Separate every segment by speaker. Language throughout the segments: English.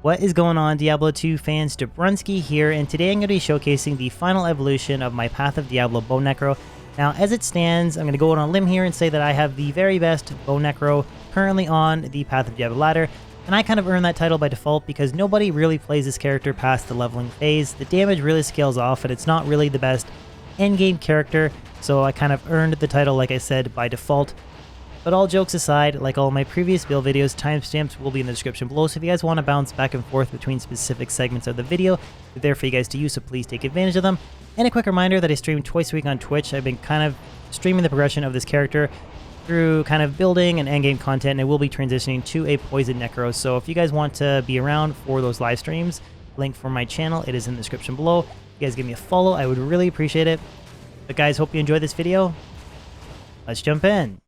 Speaker 1: What is going on, Diablo 2 fans? Dobrunsky here, and today I'm going to be showcasing the final evolution of my Path of Diablo Bone Necro. Now, as it stands, I'm going to go out on a limb here and say that I have the very best Bone Necro currently on the Path of Diablo Ladder, and I kind of earned that title by default because nobody really plays this character past the leveling phase. The damage really scales off, and it's not really the best endgame character, so I kind of earned the title, like I said, by default. But all jokes aside, like all my previous build videos, timestamps will be in the description below, so if you guys want to bounce back and forth between specific segments of the video, they're there for you guys to use, so please take advantage of them. And a quick reminder that I stream twice a week on Twitch. I've been kind of streaming the progression of this character through kind of building and endgame content, and I will be transitioning to a Poison Necro. So if you guys want to be around for those live streams, link for my channel, it is in the description below. If you guys give me a follow, I would really appreciate it. But guys, hope you enjoyed this video. Let's jump in.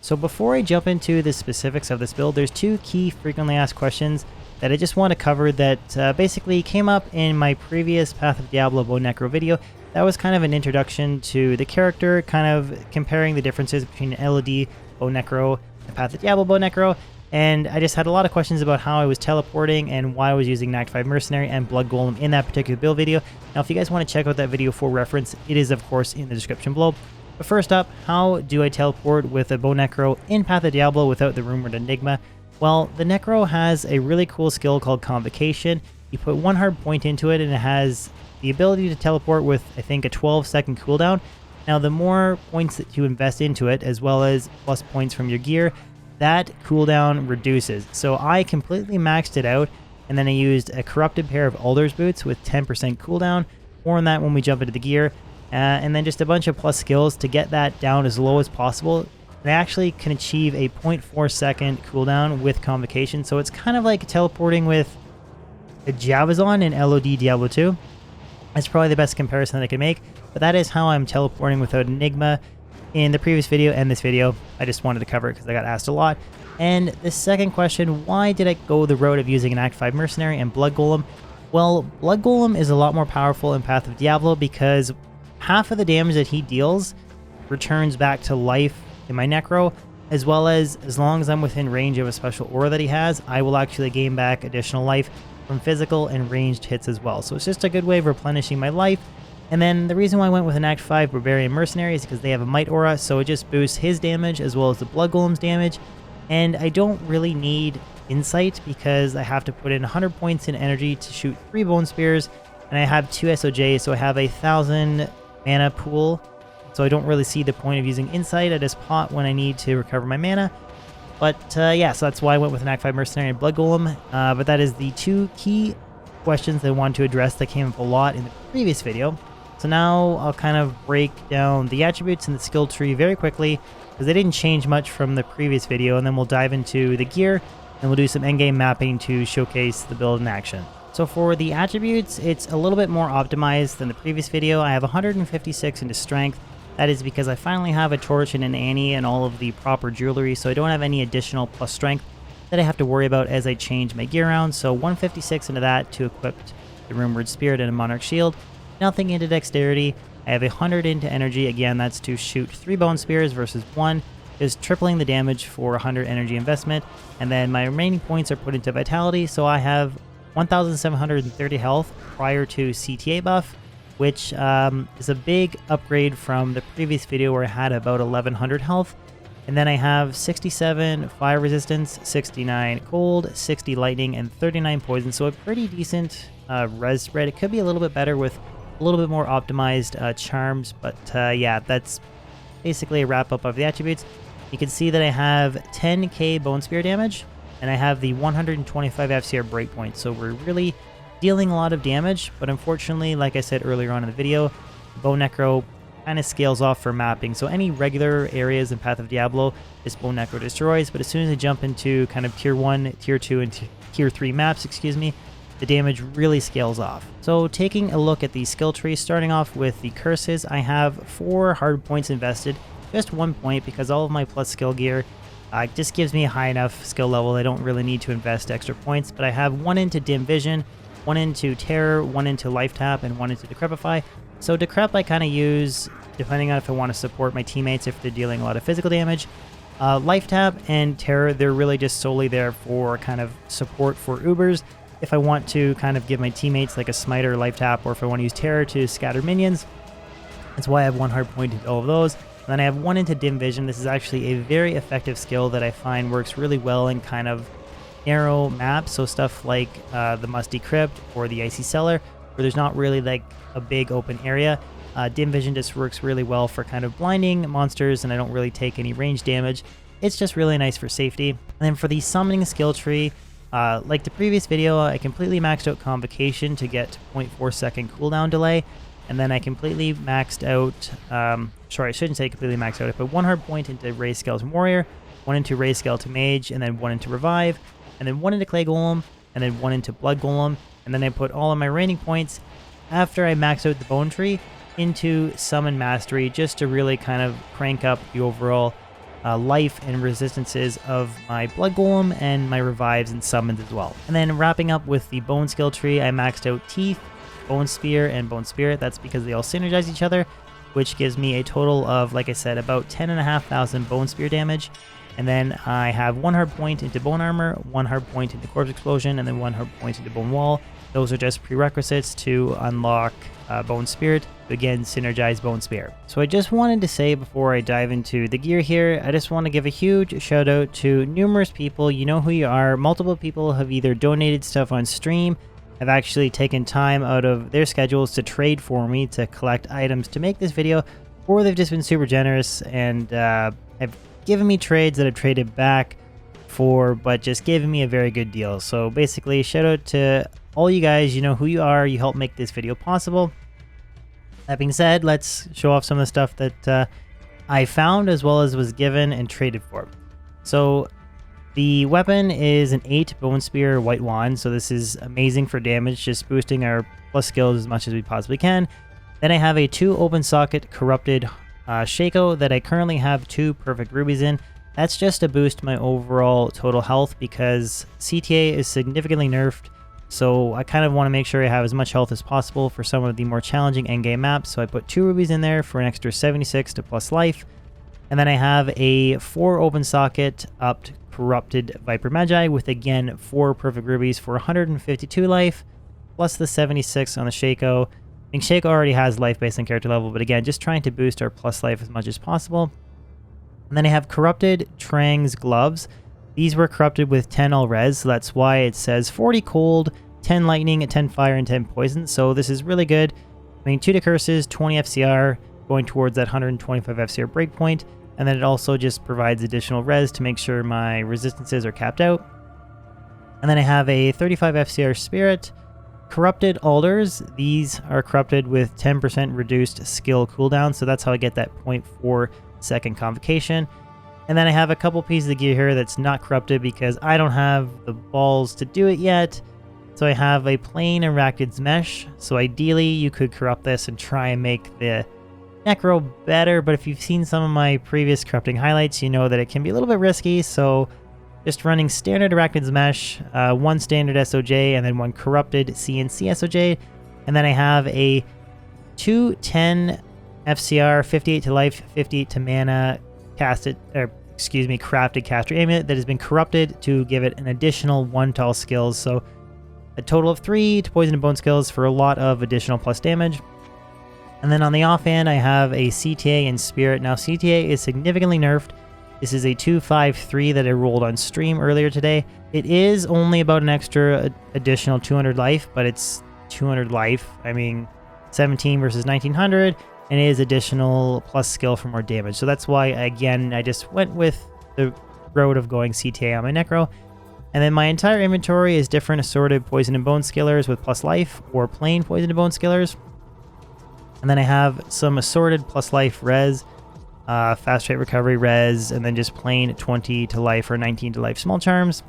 Speaker 1: So before I jump into the specifics of this build, there's two key frequently asked questions that I just want to cover that basically came up in my previous Path of Diablo Bone Necro video. That was kind of an introduction to the character, kind of comparing the differences between LOD Bone Necro and Path of Diablo Bone Necro. And I just had a lot of questions about how I was teleporting and why I was using Act 5 Mercenary and Blood Golem in that particular build video. Now, if you guys want to check out that video for reference, it is, of course, in the description below. But first up, how do I teleport with a Bone Necro in Path of Diablo without the rumored Enigma? Well, the Necro has a really cool skill called Convocation. You put one hard point into it and it has the ability to teleport with, I think, a 12-second cooldown. Now, the more points that you invest into it, as well as plus points from your gear, that cooldown reduces. So I completely maxed it out, and then I used a corrupted pair of Alder's boots with 10% cooldown. More on that when we jump into the gear. And then just a bunch of plus skills to get that down as low as possible. And I actually can achieve a 0.4 second cooldown with Convocation. So it's kind of like teleporting with a Javazon in LOD Diablo 2. That's probably the best comparison that I can make. But that is how I'm teleporting without Enigma in the previous video and this video. I just wanted to cover it because I got asked a lot. And the second question, why did I go the route of using an Act 5 Mercenary and Blood Golem? Well, Blood Golem is a lot more powerful in Path of Diablo because half of the damage that he deals returns back to life in my Necro, as well as long as I'm within range of a special aura that he has, I will actually gain back additional life from physical and ranged hits as well. So it's just a good way of replenishing my life. And then the reason why I went with an Act 5 Barbarian Mercenary is because they have a Might Aura, so it just boosts his damage as well as the Blood Golem's damage. And I don't really need Insight because I have to put in 100 points in energy to shoot 3 Bone Spears, and I have 2 SOJs, so I have a 1,000 mana pool. So I don't really see the point of using Insight. I just pot when I need to recover my mana. But yeah, so that's why I went with an Act 5 Mercenary and Blood Golem. But that is the two key questions that I wanted to address that came up a lot in the previous video. So now I'll kind of break down the attributes and the skill tree very quickly because they didn't change much from the previous video, and then we'll dive into the gear and we'll do some endgame mapping to showcase the build in action. So for the attributes, it's a little bit more optimized than the previous video. I have 156 into strength. That is because I finally have a torch and an Annie and all of the proper jewelry, so I don't have any additional plus strength that I have to worry about as I change my gear around. So 156 into that to equip the Rumored Spirit and a Monarch Shield. Nothing into dexterity. I have 100 into energy. Again, that's to shoot 3 Bone Spears versus 1, is tripling the damage for 100 energy investment. And then my remaining points are put into vitality, so I have 1,730 health prior to CTA buff, which is a big upgrade from the previous video where I had about 1,100 health. And then I have 67 fire resistance, 69 cold, 60 lightning, and 39 poison. So a pretty decent res spread. It could be a little bit better with a little bit more optimized charms, but yeah, that's basically a wrap up of the attributes. You can see that I have 10k Bone Spear damage, and I have the 125 FCR breakpoint, so we're really dealing a lot of damage, but unfortunately, like I said earlier on in the video, Bone Necro kind of scales off for mapping, so any regular areas in Path of Diablo, this Bone Necro destroys, but as soon as I jump into kind of Tier 1, Tier 2, and Tier 3 maps, the damage really scales off. So taking a look at the skill tree, starting off with the curses, I have 4 hard points invested, just 1 point because all of my plus skill gear just gives me a high enough skill level. I don't really need to invest extra points, but I have 1 into Dim Vision, 1 into Terror, 1 into Life Tap, and 1 into Decrepify. So Decrep I kind of use depending on if I want to support my teammates if they're dealing a lot of physical damage. Life Tap and Terror, they're really just solely there for kind of support for Ubers. If I want to kind of give my teammates like a Smite or Life Tap, or if I want to use Terror to scatter minions, that's why I have 1 hard point into all of those. And then I have 1 into Dim Vision. This is actually a very effective skill that I find works really well in kind of narrow maps, so stuff like the Musty Crypt or the Icy Cellar, where there's not really like a big open area. Dim Vision just works really well for kind of blinding monsters, and I don't really take any range damage. It's just really nice for safety. And then for the summoning skill tree, like the previous video, I completely maxed out Convocation to get 0.4 second cooldown delay, and then I completely maxed out, sorry, I shouldn't say completely maxed out. I put 1 hard point into Raise Skeleton Warrior, 1 into Raise Skeleton Mage, and then 1 into Revive, and then 1 into Clay Golem, and then 1 into Blood Golem, and then I put all of my remaining points after I maxed out the Bone Tree into Summon Mastery, just to really kind of crank up the overall life and resistances of my Blood Golem and my Revives and Summons as well. And then wrapping up with the Bone skill tree, I maxed out Teeth, Bone Spear, and Bone Spirit. That's because they all synergize each other, which gives me a total of, like I said, about 10,500 Bone Spear damage. And then I have 1 hard point into Bone Armor, 1 hard point into Corpse Explosion, and then 1 hard point into Bone Wall. Those are just prerequisites to unlock Bone Spirit, to again synergize Bone Spear. So I just wanted to say before I dive into the gear here, I just want to give a huge shout out to numerous people. You know who you are. Multiple people have either donated stuff on stream, have actually taken time out of their schedules to trade for me to collect items to make this video, or they've just been super generous and have given me trades that I've traded back for, but just giving me a very good deal. So basically, shout out to all you guys. You know who you are. You helped make this video possible. That being said, let's show off some of the stuff that I found as well as was given and traded for. So the weapon is an 8 Bone Spear White Wand, so this is amazing for damage, just boosting our plus skills as much as we possibly can. Then I have a 2 Open Socket Corrupted Shaco that I currently have 2 Perfect Rubies in. That's just to boost my overall total health because CTA is significantly nerfed, so I kind of want to make sure I have as much health as possible for some of the more challenging endgame maps, so I put 2 rubies in there for an extra 76 to plus life. And then I have a 4 Open Socket Upped Corrupted Viper Magi with, again, 4 Perfect Rubies for 152 life, plus the 76 on the Shaco. I think Shaco already has life based on character level, but again, just trying to boost our plus life as much as possible. And then I have Corrupted Trang's Gloves. These were corrupted with 10 all res, so that's why it says 40 cold, 10 lightning, 10 fire, and 10 poison. So this is really good. I mean, 2 to curses, 20 FCR, going towards that 125 FCR breakpoint. And then it also just provides additional res to make sure my resistances are capped out. And then I have a 35 FCR Spirit. Corrupted Alders. These are corrupted with 10% reduced skill cooldown, so that's how I get that 0.4 second Convocation. And then I have a couple pieces of gear here that's not corrupted because I don't have the balls to do it yet. So I have a plain Arachnid's Mesh. So ideally you could corrupt this and try and make the Necro better, but if you've seen some of my previous corrupting highlights, you know that it can be a little bit risky. So just running standard Arachnid's Mesh, 1 standard SOJ, and then 1 corrupted CNC SOJ. And then I have a 210 FCR, 58 to life, 58 to mana, crafted caster amulet that has been corrupted to give it an additional 1 to all skills. So a total of 3 to poison and bone skills for a lot of additional plus damage. And then on the offhand, I have a CTA and Spirit. Now CTA is significantly nerfed. This is a 253 that I rolled on stream earlier today. It is only about an extra additional 200 life, but it's 200 life. I mean, 17 versus 1900. And it is additional plus skill for more damage. So that's why, again, I just went with the road of going CTA on my Necro. And then my entire inventory is different assorted poison and bone skillers with plus life or plain poison and bone skillers. And then I have some assorted plus life res, fast rate recovery res, and then just plain 20 to life or 19 to life small charms.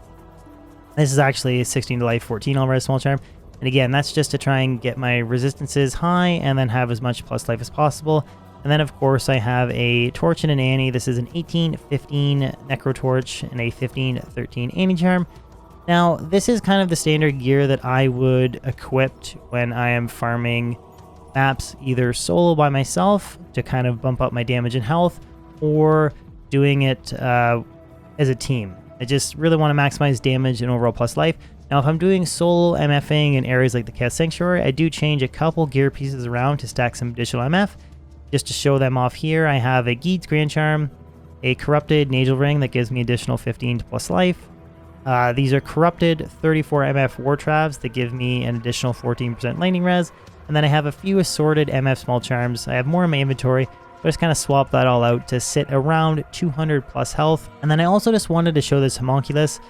Speaker 1: This is actually 16 to life, 14 all res small charm. And again, that's just to try and get my resistances high and then have as much plus life as possible. And then, of course, I have a Torch and an Annie. This is an 18-15 Necro Torch and a 15-13 Annie Charm. Now, this is kind of the standard gear that I would equip when I am farming maps either solo by myself to kind of bump up my damage and health, or doing it as a team. I just really want to maximize damage and overall plus life. Now, if I'm doing solo MFing in areas like the Chaos Sanctuary, I do change a couple gear pieces around to stack some additional MF. Just to show them off here, I have a Geed's Grand Charm, a Corrupted Nagel Ring that gives me additional 15 plus life. These are Corrupted 34 MF War Travs that give me an additional 14% lightning res. And then I have a few assorted MF Small Charms. I have more in my inventory, but I just kind of swap that all out to sit around 200 plus health. And then I also just wanted to show this homunculus.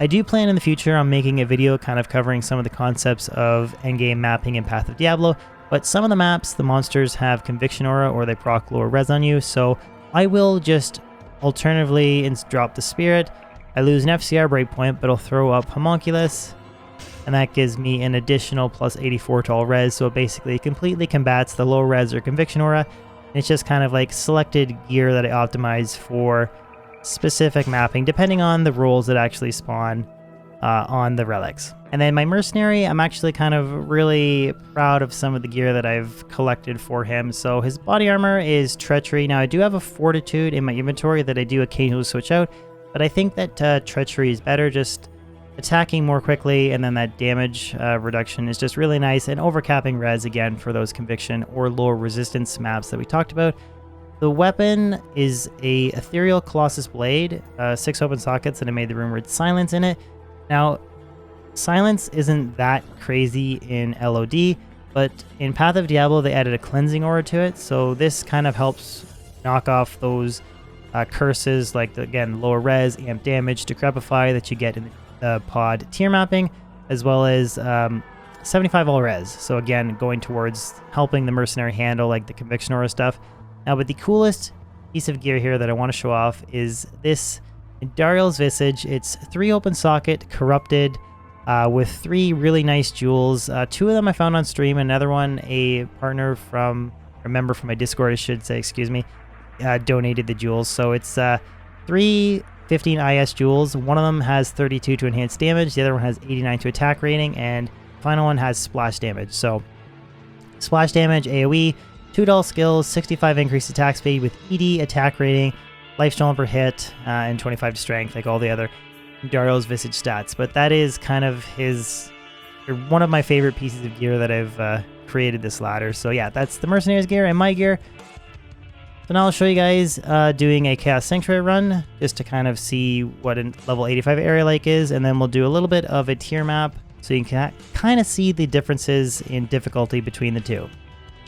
Speaker 1: I do plan in the future on making a video kind of covering some of the concepts of endgame mapping in Path of Diablo, but some of the maps, the monsters have Conviction Aura or they proc lower res on you, so I will just alternatively drop the Spirit. I lose an FCR breakpoint, but I'll throw up Homunculus, and that gives me an additional plus 84 to all res, so it basically completely combats the low res or Conviction Aura. It's just kind of like selected gear that I optimize for specific mapping, depending on the roles that actually spawn on the relics. And then my Mercenary, I'm actually kind of really proud of some of the gear that I've collected for him. So his body armor is Treachery. Now I do have a Fortitude in my inventory that I do occasionally switch out, but I think that Treachery is better, just attacking more quickly, and then that damage reduction is just really nice, and overcapping res again for those conviction or lower resistance maps that we talked about. The weapon is a Ethereal Colossus Blade, 6 open sockets, and I made the rumored Silence in it. Now, Silence isn't that crazy in LOD, but in Path of Diablo they added a cleansing aura to it, so this kind of helps knock off those curses like, again, lower res, amp damage, decrepify that you get in the pod tier mapping, as well as 75 all res. So again, going towards helping the Mercenary handle like the Conviction Aura stuff. Now, but the coolest piece of gear here that I want to show off is this Dariel's Visage. It's 3 open socket, corrupted, with 3 really nice jewels. 2 of them I found on stream, another one a partner from, a member from my Discord, I should say, excuse me, donated the jewels. So it's 3 15 IS jewels. One of them has 32 to enhance damage, the other one has 89 to attack rating, and the final one has splash damage. So splash damage, AoE, 2 dull skills, 65 increased attack speed with ED, attack rating, life stolen per hit, and 25 to strength, like all the other Dario's Visage stats. But that is kind of one of my favorite pieces of gear that I've created this ladder. So yeah, that's the Mercenary's gear and my gear. So now I'll show you guys doing a Chaos Sanctuary run, just to kind of see what a level 85 area like is, and then we'll do a little bit of a tier map, so you can kind of see the differences in difficulty between the two.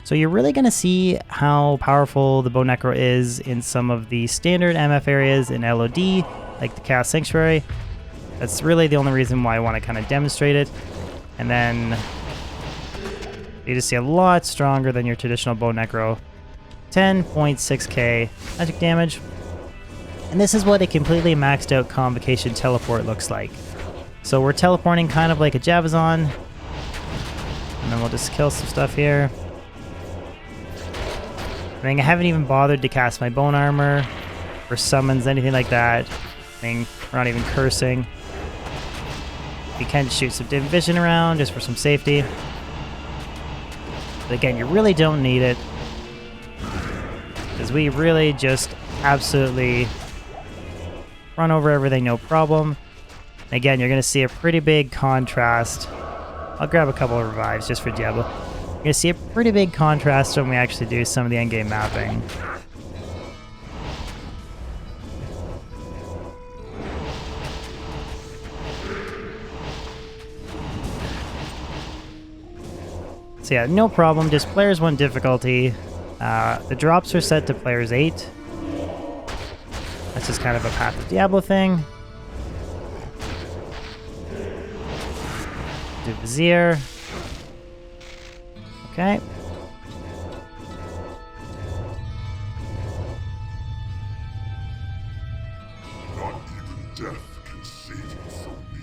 Speaker 1: So you're really going to see how powerful the Bone Necro is in some of the standard MF areas in LOD, like the Chaos Sanctuary. That's really the only reason why I want to kind of demonstrate it. And then you just see a lot stronger than your traditional Bone Necro. 10.6k magic damage. And this is what a completely maxed out Convocation teleport looks like. So we're teleporting kind of like a Javazon. And then we'll just kill some stuff here. I mean, I haven't even bothered to cast my bone armor or summons, anything like that. I mean, we're not even cursing. You can shoot some dim vision around just for some safety. But again, you really don't need it, because we really just absolutely run over everything, no problem. And again, you're going to see a pretty big contrast. I'll grab a couple of revives just for Diablo. You're going to see a pretty big contrast when we actually do some of the endgame mapping. So yeah, no problem, just players 1 difficulty. The drops are set to players 8. That's just kind of a Path of Diablo thing. Do Vizier. Okay.
Speaker 2: Not even death can save you from me.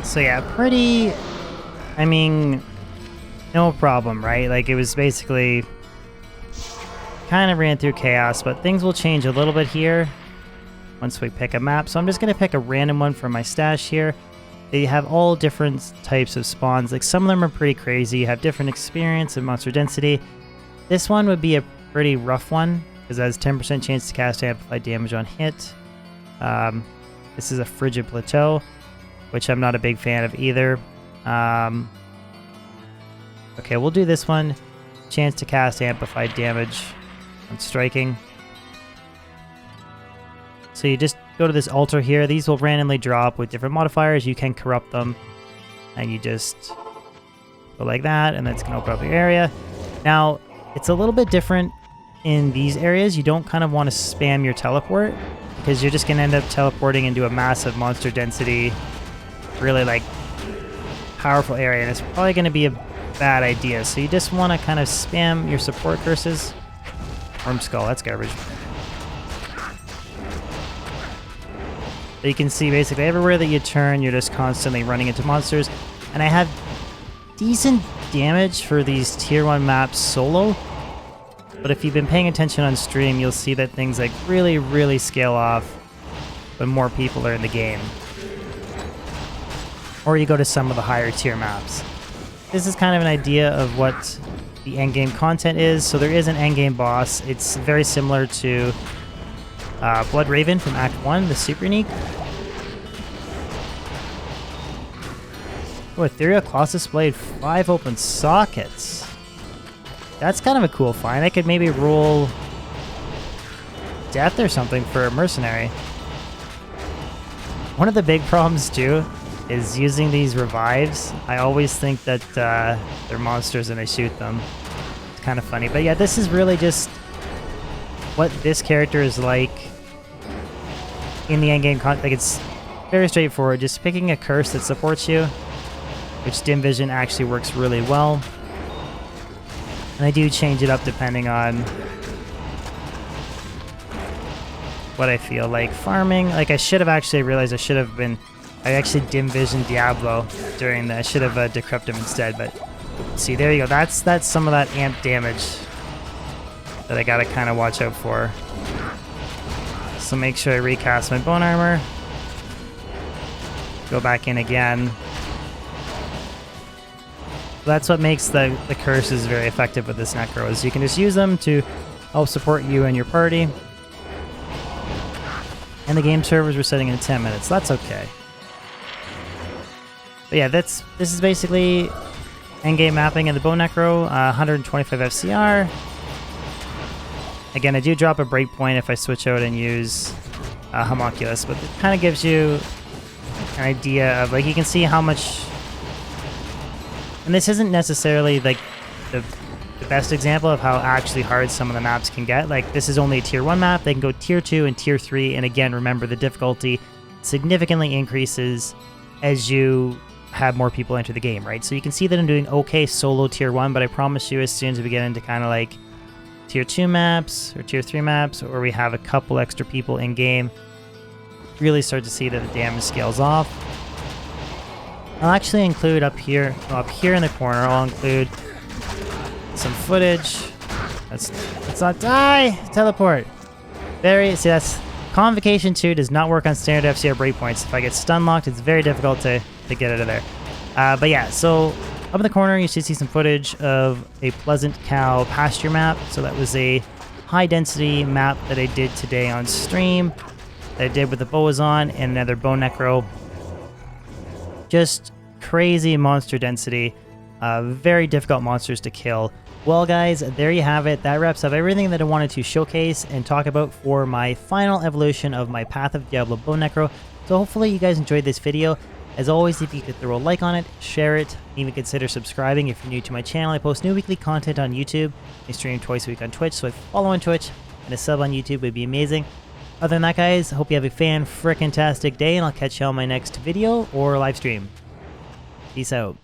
Speaker 1: So yeah, pretty, I mean, no problem, right? Like, it was basically kind of ran through chaos, but things will change a little bit here. once we pick a map. So I'm just going to pick a random one from my stash here. They have all different types of spawns. Like some of them are pretty crazy. You have different experience and monster density. This one would be a pretty rough one because it has 10% chance to cast amplified damage on hit. This is a frigid plateau, which I'm not a big fan of either. Okay, we'll do this one. Chance to cast amplified damage on striking. So you just go to this altar here. These will randomly drop with different modifiers. You can corrupt them. And you just go like that, and that's going to open up your area. Now, it's a little bit different in these areas. You don't kind of want to spam your teleport, because you're just going to end up teleporting into a massive monster density, really like powerful area, and it's probably going to be a bad idea. So you just want to kind of spam your support curses. Worm Skull, that's garbage. So you can see basically everywhere that you turn, you're just constantly running into monsters. And I have decent damage for these tier 1 maps solo. But if you've been paying attention on stream, you'll see that things like really scale off when more people are in the game. Or you go to some of the higher tier maps. This is kind of an idea of what the endgame content is. So there is an endgame boss. It's very similar to Blood Raven from Act 1, the super unique. Oh, Ethereal Colossus Blade, 5 open sockets. That's kind of a cool find. I could maybe roll Death or something for a Mercenary. One of the big problems too is using these revives. I always think that they're monsters and I shoot them. It's kind of funny. But yeah, this is really just what this character is like in the endgame content. Like, it's very straightforward. Just picking a curse that supports you, which Dim Vision actually works really well. And I do change it up depending on what I feel like farming. Like, I should have actually realized I actually Dim Vision Diablo during that. I should have decrypted him instead, but see, there you go. That's some of that amp damage that I gotta kind of watch out for. So make sure I recast my bone armor. Go back in again. That's what makes the curses very effective with this Necro, is you can just use them to help support you and your party. And the game servers were setting in 10 minutes. That's okay. But yeah, this is basically endgame mapping in the Bone Necro, 125 FCR. Again, I do drop a breakpoint if I switch out and use Homunculus, but it kind of gives you an idea of, like, you can see how much. And this isn't necessarily like the best example of how actually hard some of the maps can get. Like, this is only a tier 1 map. They can go tier 2 and tier 3, and again, remember, the difficulty significantly increases as you have more people enter the game, right? So you can see that I'm doing okay solo tier 1, but I promise you, as soon as we get into kind of like tier 2 maps or tier 3 maps, or we have a couple extra people in game, really start to see that the damage scales off. I'll actually include up here in the corner, I'll include some footage. Let's not die! Teleport! See, that's Convocation 2 does not work on standard FCR breakpoints. If I get stun locked, it's very difficult to get out of there. But yeah, so up in the corner, you should see some footage of a Pleasant Cow pasture map. So that was a high density map that I did today on stream, that I did with the boas on, and another Bone Necro. Just crazy monster density. Very difficult monsters to kill. Well, guys, there you have it. That wraps up everything that I wanted to showcase and talk about for my final evolution of my Path of Diablo Bone Necro. So hopefully you guys enjoyed this video. As always, if you could throw a like on it, share it, even consider subscribing if you're new to my channel. I post new weekly content on YouTube. I stream twice a week on Twitch, so if you follow on Twitch and a sub on YouTube would be amazing. Other than that, guys, hope you have a fan-frickin-tastic day, and I'll catch you on my next video or live stream. Peace out.